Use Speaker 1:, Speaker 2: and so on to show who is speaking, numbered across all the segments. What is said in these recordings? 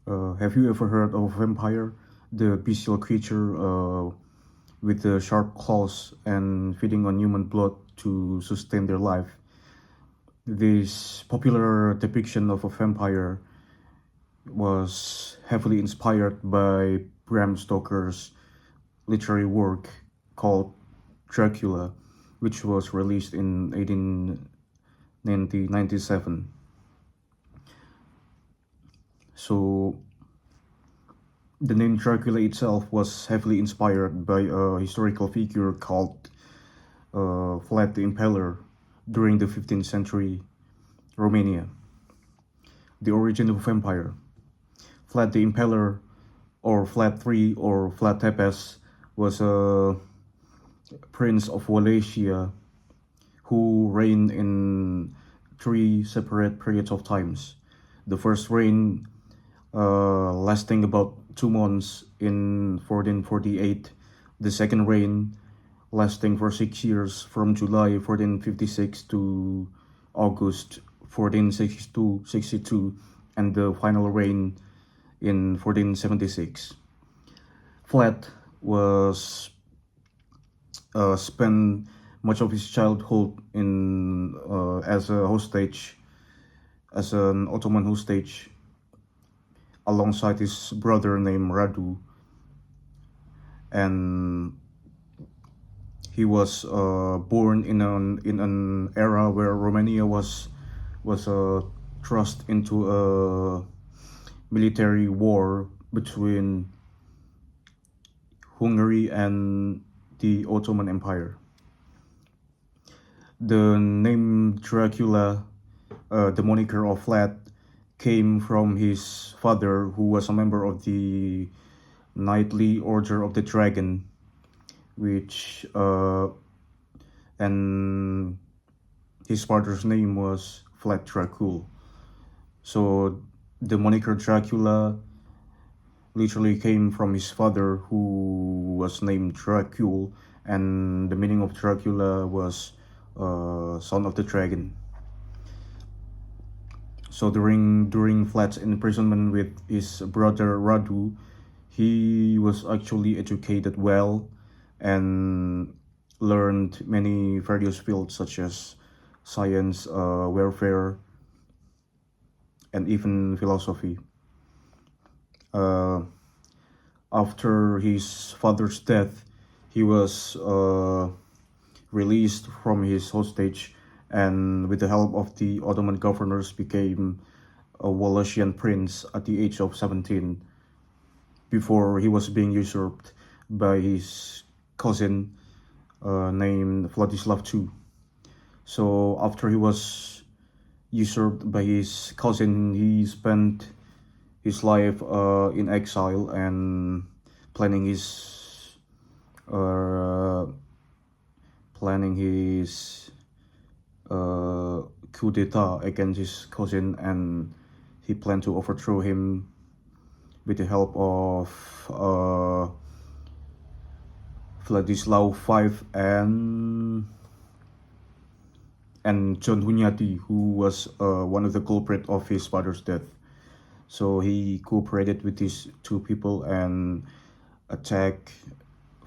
Speaker 1: Have you ever heard of a vampire? The bestial creature with the sharp claws and feeding on human blood to sustain their life. This popular depiction of a vampire was heavily inspired by Bram Stoker's literary work called Dracula, which was released in 1897. So the name Dracula itself was heavily inspired by a historical figure called Vlad the Impaler during the 15th century Romania. The origin of vampire. Vlad the Impaler, or Vlad III, or Vlad Tepes, was a prince of Wallachia who reigned in three separate periods of times. The first reign lasting about 2 months in 1448. The second reign lasting for 6 years from July 1456 to August 1462, and the final reign in 1476. Vlad was spent much of his childhood in as a hostage, as an Ottoman hostage, alongside his brother named Radu, and he was born in an era where Romania was thrust into a military war between Hungary and the Ottoman Empire. The name Dracula, the moniker of Vlad, came from his father, who was a member of the Knightly Order of the Dragon, which and his father's name was Vlad Dracul. So the moniker Dracula literally came from his father, who was named Dracul, and the meaning of Dracula was son of the dragon. So during Vlad's imprisonment with his brother Radu, he was actually educated well and learned many various fields such as science, warfare, and even philosophy. Uh, After his father's death, he was released from his hostage, and with the help of the Ottoman governors became a Wallachian prince at the age of 17, before he was being usurped by his cousin named Vladislav II. So after he was usurped by his cousin, he spent his life in exile and planning his uh, planning his coup d'état against his cousin, and he planned to overthrow him with the help of Vladislav V and John Hunyadi, who was one of the culprit of his father's death. So he cooperated with these two people and attacked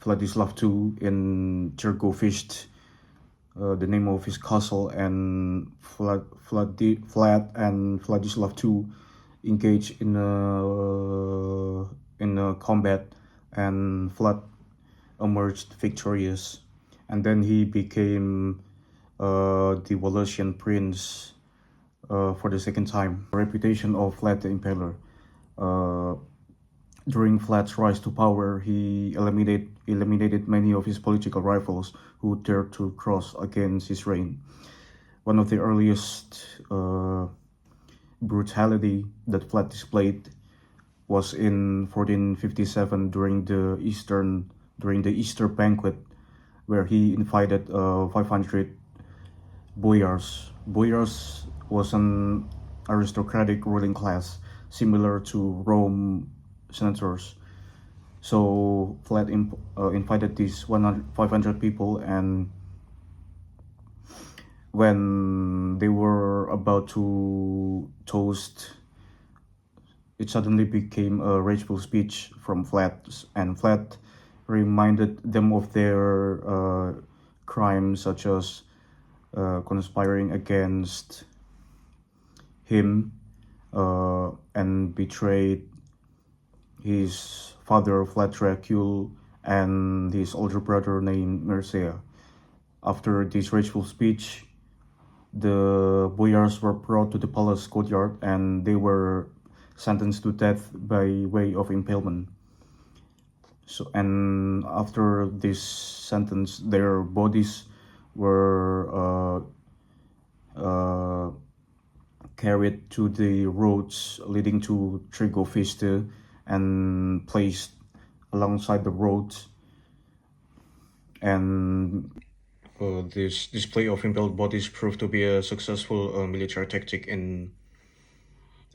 Speaker 1: Vladislav II in Chergovishte, the name of his castle, and Vlad and Vladislav II engaged in a combat, and Vlad emerged victorious, and then he became the Wallachian prince for the second time. The reputation of Vlad the Impaler. During Vlad's rise to power, he eliminated many of his political rivals who dared to cross against his reign. One of the earliest brutality that Vlad displayed was in 1457 during the Easter banquet, where he invited 500 boyars. Boyars was an aristocratic ruling class similar to Rome senators. So Vlad invited these 500 people, and when they were about to toast it suddenly became a rageful speech from Flat, and Flat reminded them of their crimes, such as conspiring against him and betrayed his father, Flat Dracul, and his older brother named Mircea. After this rageful speech, the boyars were brought to the palace courtyard and they were sentenced to death by way of impalement. So, and after this sentence, their bodies were uh, carried to the roads leading to Trigofiste and placed alongside the roads. And this display of impaled bodies proved to be a successful military tactic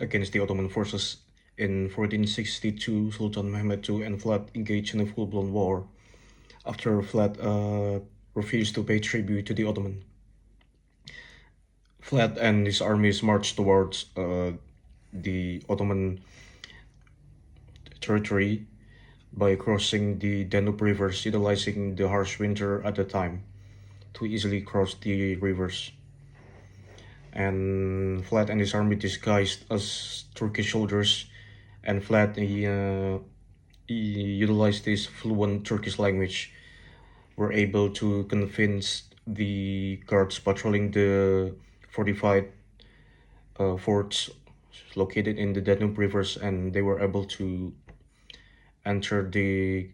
Speaker 1: against the Ottoman forces. In 1462, Sultan Mehmed II and Vlad engaged in a full-blown war after Vlad refused to pay tribute to the Ottoman. Vlad and his armies marched towards the Ottoman territory by crossing the Danube rivers, utilizing the harsh winter at the time to easily cross the rivers. And Vlad and his army disguised as Turkish soldiers, and Vlad he utilized this fluent Turkish language, were able to convince the guards patrolling the fortified forts located in the Danube rivers, and they were able to enter the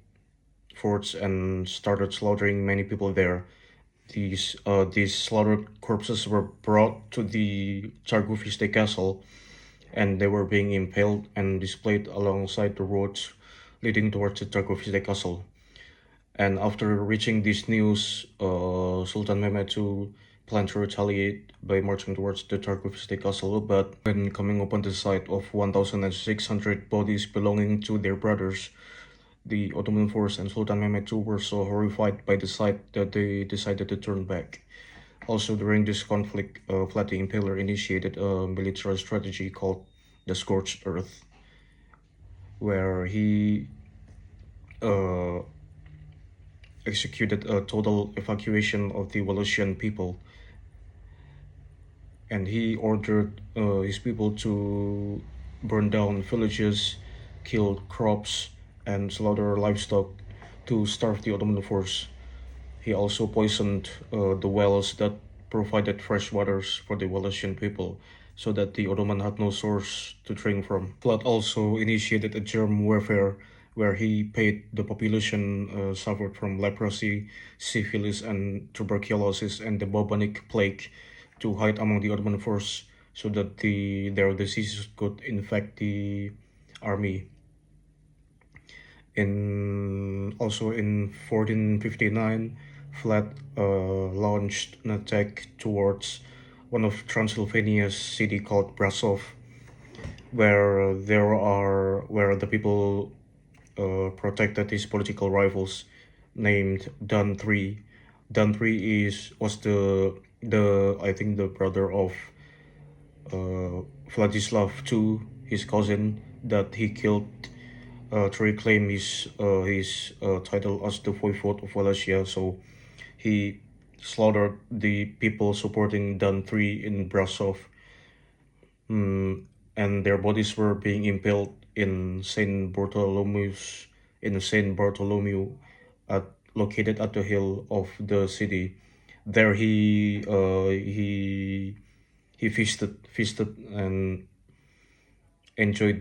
Speaker 1: forts and started slaughtering many people there. These slaughtered corpses were brought to the Targufiste castle, and they were being impaled and displayed alongside the roads leading towards the Targufiste castle. And after reaching this news, Sultan Mehmed II planned to retaliate by marching towards the Targufiste castle, but when coming upon the sight of 1,600 bodies belonging to their brothers, the Ottoman force and Sultan Mehmed II were so horrified by the sight that they decided to turn back. Also, during this conflict, Vlad the Impaler initiated a military strategy called the Scorched Earth, where he uh, executed a total evacuation of the Wallachian people, and he ordered his people to burn down villages, kill crops, and slaughter livestock to starve the Ottoman force. He also poisoned the wells that provided fresh waters for the Wallachian people, so that the Ottoman had no source to drink from. Vlad also initiated a germ warfare where he paid the population suffered from leprosy, syphilis, and tuberculosis and the bubonic plague to hide among the Ottoman force so that their diseases could infect the army. Also in 1459, Vlad launched an attack towards one of Transylvania's city called Brasov, where the people protected his political rivals, named Don III. Don III was the I think the brother of Vladislav II, his cousin, that he killed to reclaim his title as the voivode of Wallachia. So he slaughtered the people supporting Don III in Brasov, and their bodies were being impaled in Saint Bartholomew, at located at the hill of the city. There he feasted and enjoyed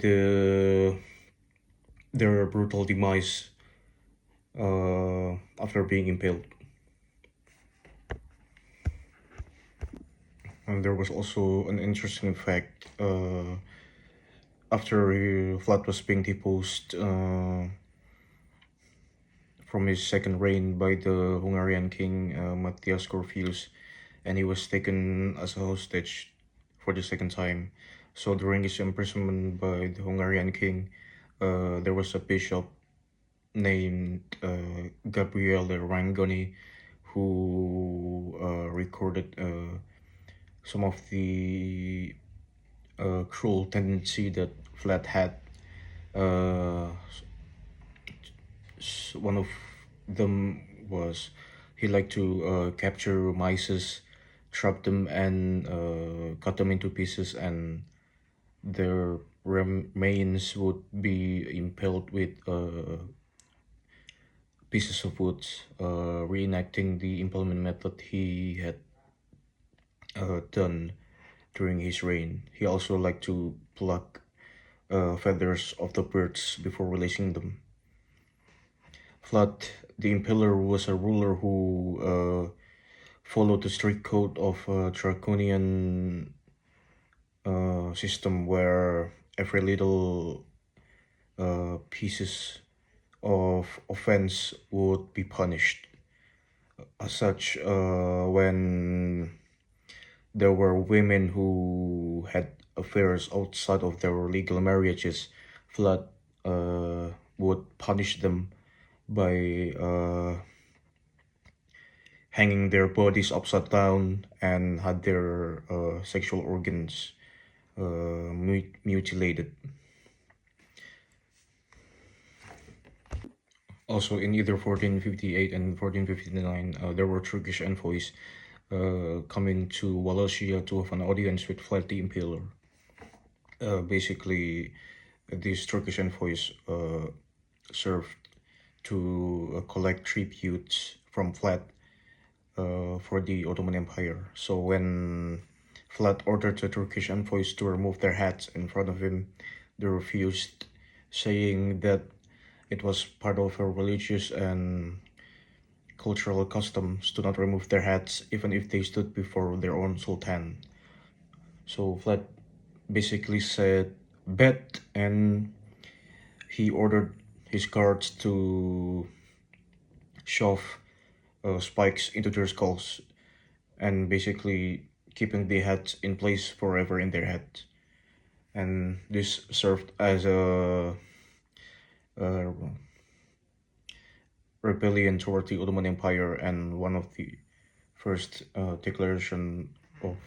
Speaker 1: their brutal demise after being impaled. And there was also an interesting fact. After Vlad was being deposed from his second reign by the Hungarian king Matthias Corvinus, and he was taken as a hostage for the second time. So during his imprisonment by the Hungarian king, there was a bishop named Gabriele Rangoni who recorded some of the cruel tendency that Vlad had Uh, One of them was he liked to capture mice, trap them, and cut them into pieces, and their remains would be impaled with pieces of wood, reenacting the impalement method he had done during his reign. He also liked to pluck feathers of the birds before releasing them. Vlad the Impaler was a ruler who followed the strict code of a draconian system where every little pieces of offense would be punished. As such, when there were women who had affairs outside of their legal marriages, Vlad would punish them by hanging their bodies upside down and had their sexual organs mutilated. Also, in either 1458 and 1459, there were Turkish envoys coming to Wallachia to have an audience with Vlad the Impaler. Basically, these Turkish envoys served to collect tributes from Vlad for the Ottoman Empire. So when Vlad ordered the Turkish envoys to remove their hats in front of him, they refused, saying that it was part of a religious and cultural customs to not remove their hats even if they stood before their own sultan. So Vlad basically said bet, and he ordered his guards to shove spikes into their skulls and basically keeping the hats in place forever in their head. And this served as a rebellion toward the Ottoman Empire and one of the first declaration of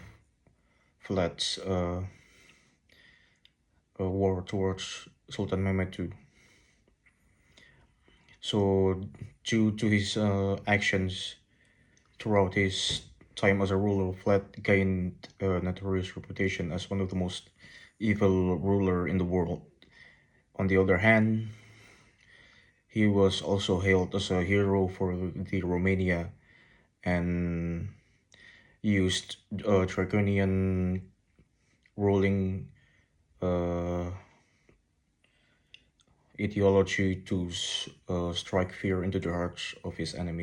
Speaker 1: Vlad's war towards Sultan Mehmed II. So, due to his actions throughout his time as a ruler, Vlad gained a notorious reputation as one of the most evil ruler in the world. On the other hand, he was also hailed as a hero for the Romania and used draconian ruling ideology to strike fear into the hearts of his enemies.